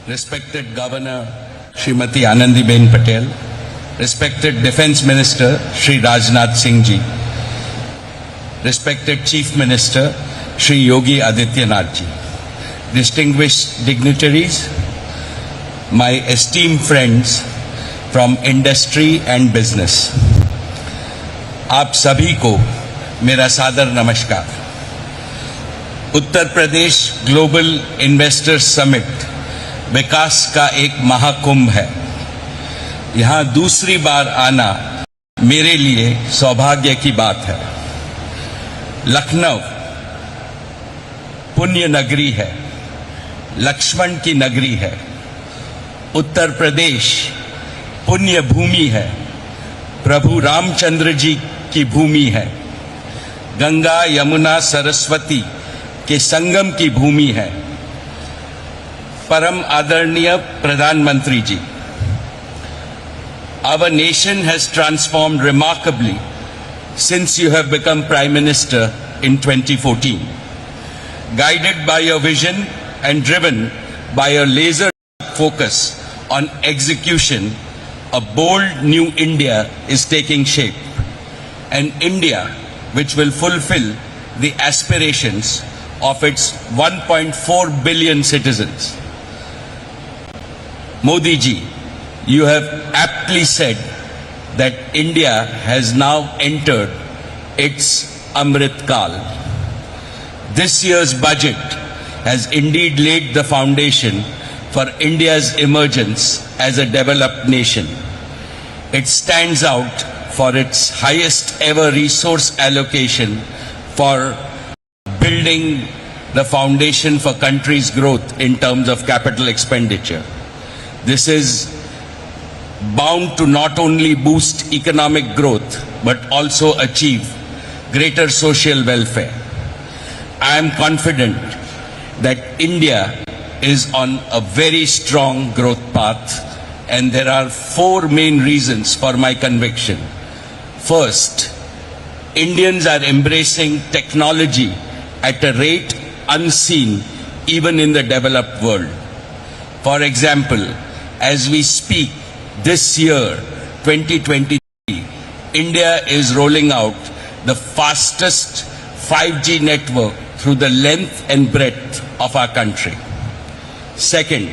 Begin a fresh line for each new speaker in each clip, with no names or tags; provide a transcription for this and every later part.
respected Governor Srimati Anandiben Patel, respected Defence Minister Shri Rajnath Singh Ji, respected Chief Minister Shri Yogi Adityanath Ji, distinguished dignitaries, my esteemed friends from industry and business, आप सभी को मेरा सादर नमस्कार। Uttar Pradesh global investors summit विकास का एक महाकुंभ है। यहाँ दूसरी बार आना मेरे लिए सौभाग्य की बात है। लखनऊ पुण्य नगरी है, लक्ष्मण की नगरी है। उत्तर प्रदेश पुण्य भूमि है, प्रभु रामचंद्र जी की भूमि है। गंगा यमुना सरस्वती के संगम की भूमि है। परम आदरणीय प्रधानमंत्री जी, our nation has transformed remarkably since you have become Prime Minister in 2014. Guided by your vision and driven by your laser focus on execution, a bold new India is taking shape. An India which will fulfill the aspirations of its 1.4 billion citizens. Modi ji, you have aptly said that India has now entered its Amrit Kal. This year's budget has indeed laid the foundation for India's emergence as a developed nation. It stands out for its highest ever resource allocation for building the foundation for country's growth in terms of capital expenditure. This is bound to not only boost economic growth but also achieve greater social welfare. I am confident that India is on a very strong growth path, and there are four main reasons for my conviction. First, Indians are embracing technology at a rate unseen even in the developed world. For example, as we speak, this year, 2023, India is rolling out the fastest 5G network through the length and breadth of our country. Second,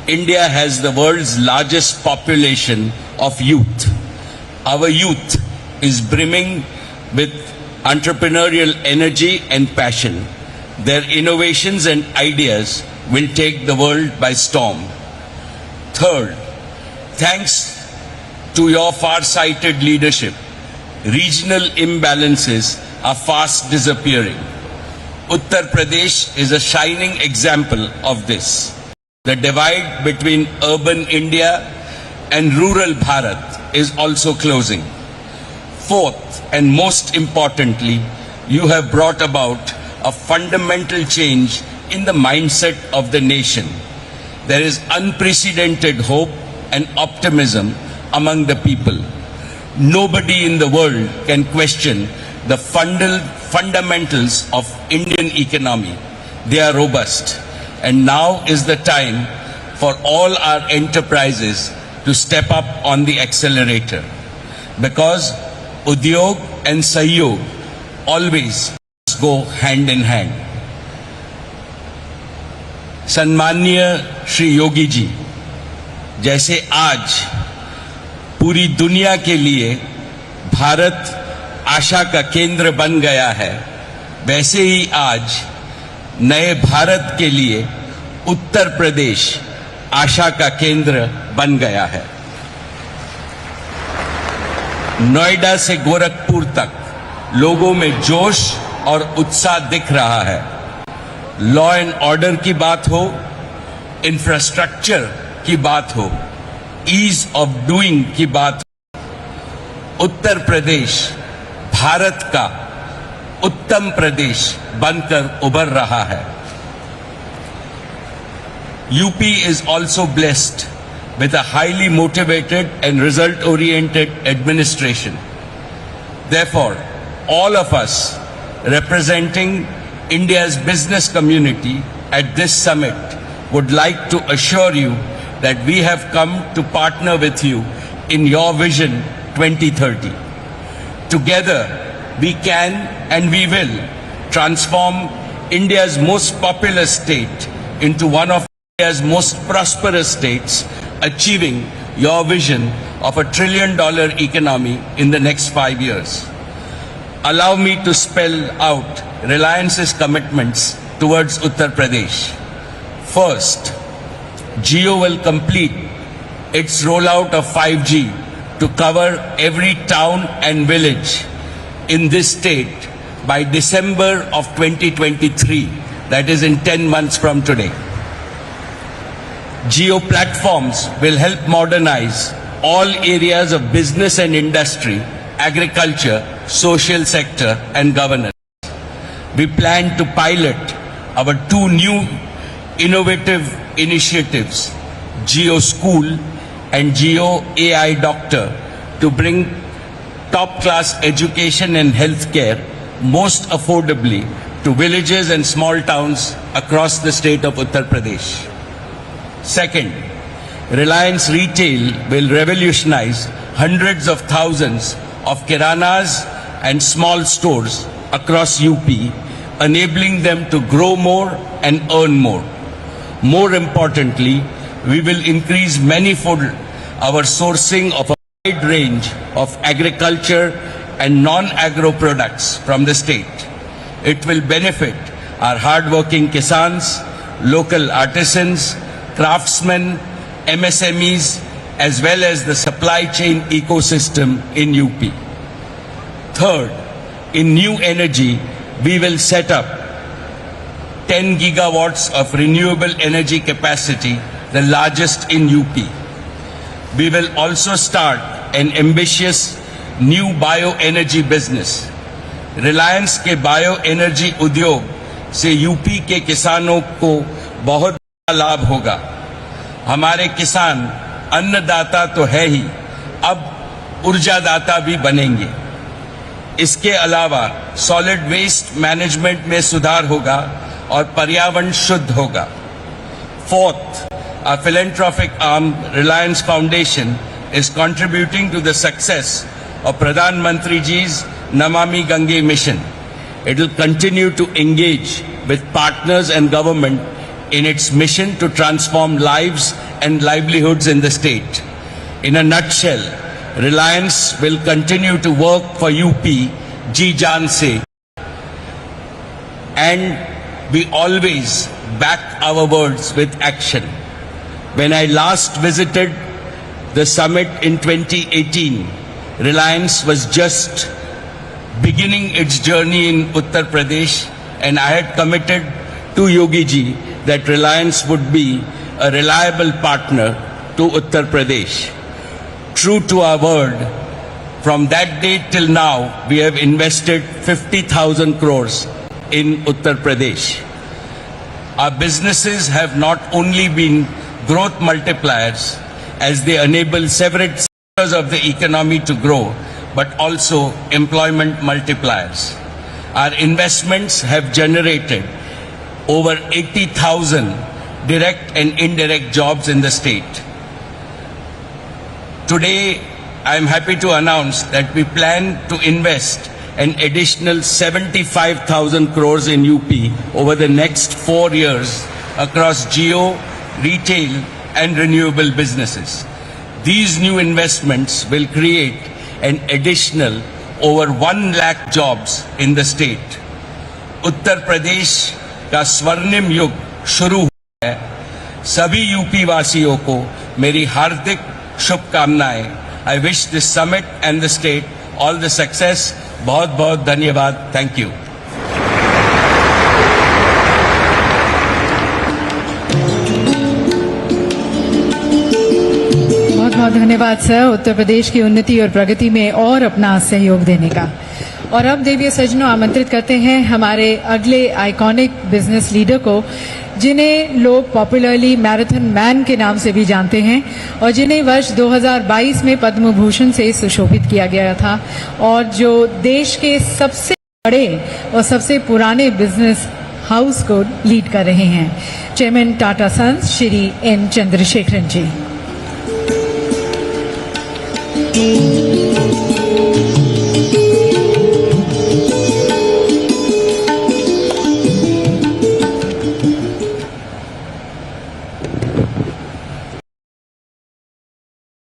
India has the world's largest population of youth. Our youth is brimming with entrepreneurial energy and passion. Their innovations and ideas will take the world by storm. Third, thanks to your far-sighted leadership, regional imbalances are fast disappearing. Uttar Pradesh is a shining example of this. The divide between urban India and rural Bharat is also closing. Fourth, and most importantly, you have brought about a fundamental change in the mindset of the nation. There is unprecedented hope and optimism among the people. Nobody in the world can question the fundamentals of Indian economy. They are robust. And now is the time for all our enterprises to step up on the accelerator. Because Udyog and Sahyog always go hand in hand. सम्माननीय श्री योगी जी, जैसे आज पूरी दुनिया के लिए भारत आशा का केंद्र बन गया है, वैसे ही आज नए भारत के लिए उत्तर प्रदेश आशा का केंद्र बन गया है। नोएडा से गोरखपुर तक लोगों में जोश और उत्साह दिख रहा है। लॉ एंड ऑर्डर की बात हो, इंफ्रास्ट्रक्चर की बात हो, ईज ऑफ डूइंग की बात हो, उत्तर प्रदेश भारत का उत्तम प्रदेश बनकर उभर रहा है। UP is also blessed with a highly motivated and result-oriented administration. Therefore, all of us representing India's business community at this summit would like to assure you that we have come to partner with you in your vision 2030. Together, we can and we will transform India's most populous state into one of India's most prosperous states, achieving your vision of $1 trillion economy in the next 5 years. Allow me to spell out Reliance's commitments towards Uttar Pradesh. First, Jio will complete its rollout of 5G to cover every town and village in this state by December of 2023, that is in 10 months from today. Jio platforms will help modernize all areas of business and industry, agriculture, social sector and governance. We plan to pilot our 2 new innovative initiatives, Jio School and Jio AI Doctor, to bring top-class education and healthcare most affordably to villages and small towns across the state of Uttar Pradesh. Second, Reliance Retail will revolutionize hundreds of thousands of kiranas and small stores across UP, enabling them to grow more and earn more. More importantly, we will increase manifold our sourcing of a wide range of agriculture and non-agro products from the state. It will benefit our hard-working kisans, local artisans, craftsmen, MSMEs, as well as the supply chain ecosystem in UP. Third, in new energy, we will set up 10 gigawatts of renewable energy capacity, the largest in UP. We will also start an ambitious new bioenergy business. Reliance के bioenergy उद्योग से UP के किसानों को बहुत बड़ा लाभ होगा. हमारे किसान अन्नदाता तो है ही, अब ऊर्जादाता भी बनेंगे. इसके अलावा सॉलिड वेस्ट मैनेजमेंट में सुधार होगा और पर्यावरण शुद्ध होगा. Fourth, our philanthropic arm, Reliance Foundation, is contributing to the success of Pradhan Mantri Ji's Namami Gange mission. It will continue to engage with partners and government in its mission to transform lives and livelihoods in the state. In a nutshell, Reliance will continue to work for UP, Ji Jaan se, and we always back our words with action. When I last visited the summit in 2018, Reliance was just beginning its journey in Uttar Pradesh, and I had committed to Yogi Ji that Reliance would be a reliable partner to Uttar Pradesh. True to our word, from that day till now, we have invested 50,000 crores in Uttar Pradesh. Our businesses have not only been growth multipliers as they enable several sectors of the economy to grow, but also employment multipliers. Our investments have generated over 80,000 direct and indirect jobs in the state. Today, I am happy to announce that we plan to invest an additional 75,000 crores in UP over the next 4 years across Jio, retail and renewable businesses. These new investments will create an additional over 1 lakh jobs in the state. Uttar Pradesh का स्वर्णिम युग शुरू हुआ है. सभी UP वासियों को मेरी हार्दिक शुभकामनाएं. I wish this summit and the state all the success. बहुत बहुत धन्यवाद. Thank you.
बहुत बहुत धन्यवाद सर, उत्तर प्रदेश की उन्नति और प्रगति में और अपना सहयोग देने का. और अब देवीय सज्जनों, आमंत्रित करते हैं हमारे अगले आइकॉनिक बिजनेस लीडर को, जिन्हें लोग पॉपुलरली मैराथन मैन के नाम से भी जानते हैं और जिन्हें वर्ष 2022 में पद्म भूषण से सुशोभित किया गया था, और जो देश के सबसे बड़े और सबसे पुराने बिजनेस हाउस को लीड कर रहे हैं। Chairman Tata Sons Shri N Chandrasekaran जी।